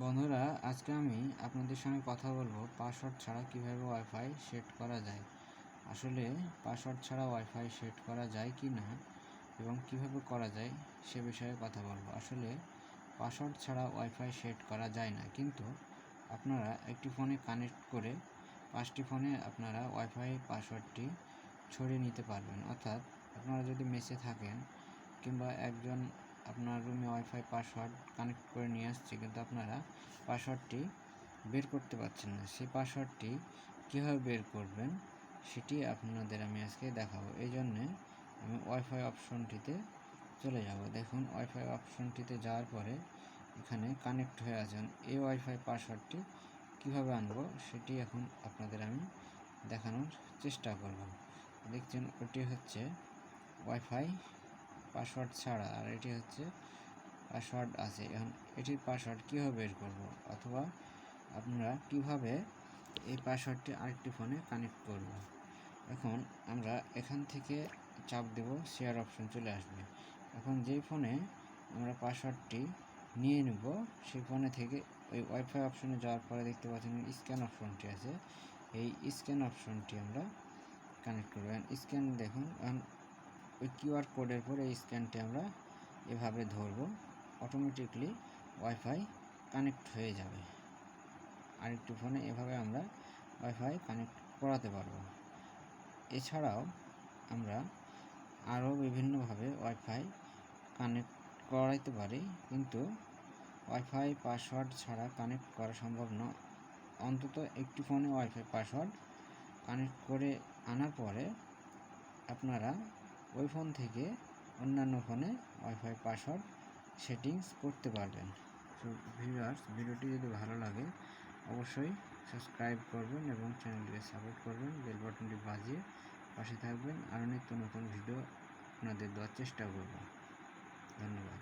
বন্ধুরা, আজকে আমি আপনাদের সঙ্গে কথা বলবো পাসওয়ার্ড ছাড়া কিভাবে ওয়াইফাই সেট করা যায়। আসলে পাসওয়ার্ড ছাড়া ওয়াইফাই সেট করা যায় কি না এবং কিভাবে করা যায় সে বিষয়ে কথা বলবো। আসলে পাসওয়ার্ড ছাড়া ওয়াইফাই সেট করা যায় না, কিন্তু আপনারা একটি ফোনে কানেক্ট করে 5টি ফোনে আপনারা ওয়াইফাই পাসওয়ার্ডটি ছড়িয়ে নিতে পারবেন। অর্থাৎ আপনারা যদি মেসে থাকেন কিংবা একজন আপনার রুমে ওয়াইফাই পাসওয়ার্ড কানেক্ট করে নিয়ে আসছে, কিন্তু আপনারা পাসওয়ার্ডটি বের করতে পারছেন না। সেই পাসওয়ার্ডটি কীভাবে বের করবেন সেটি আপনাদের আমি আজকে দেখাবো। এই জন্যে আমি ওয়াইফাই অপশনটিতে চলে যাব। দেখুন, ওয়াইফাই অপশনটিতে যাওয়ার পরে এখানে কানেক্ট হয়ে আছেন। এই ওয়াইফাই পাসওয়ার্ডটি কীভাবে আনবো সেটি এখন আপনাদের আমি দেখানোর চেষ্টা করব। দেখছেন, ওটি হচ্ছে ওয়াইফাই পাসওয়ার্ড ছাড়া, আর এটি হচ্ছে পাসওয়ার্ড আছে। এখন এটির পাসওয়ার্ড কীভাবে বের করব, অথবা আপনারা কিভাবে এই পাসওয়ার্ডটি আরেকটি ফোনে কানেক্ট করব। এখন আমরা এখান থেকে চাপ দেব, শেয়ার অপশন চলে আসবে। এখন যেই ফোনে আমরা পাসওয়ার্ডটি নিয়ে নেব সেই ফোনে থেকে ওই ওয়াইফাই অপশনে যাওয়ার পরে দেখতে পাচ্ছেন স্ক্যান অপশনটি আছে। এই স্ক্যান অপশনটি আমরা কানেক্ট করব। স্ক্যান দেখুন, ওই কিউআর কোডের পর এই স্ক্যানটি আমরা এভাবে ধরব, অটোমেটিকলি ওয়াইফাই কানেক্ট হয়ে যাবে। আরেকটি ফোনে এভাবে আমরা ওয়াইফাই কানেক্ট করাতে পারবো। এছাড়াও আমরা আরও বিভিন্নভাবে ওয়াইফাই কানেক্ট করাইতে পারি, কিন্তু ওয়াইফাই পাসওয়ার্ড ছাড়া কানেক্ট করা সম্ভব নয়। অন্তত একটি ফোনে ওয়াইফাই পাসওয়ার্ড কানেক্ট করে আনার পরে আপনারা ওই ফোন থেকে অন্যান্য ফোনে ওয়াইফাই পাসওয়ার্ড সেটিংস করতে পারবেন। তো ভিউয়ার্স, ভিডিওটি যদি ভালো লাগে অবশ্যই সাবস্ক্রাইব করবেন এবং চ্যানেলটিকে সাপোর্ট করবেন, বেল বাটনটি বাজিয়ে পাশে থাকবেন। আরও নিত্য নতুন ভিডিও আপনাদের দেওয়ার চেষ্টা করব। ধন্যবাদ।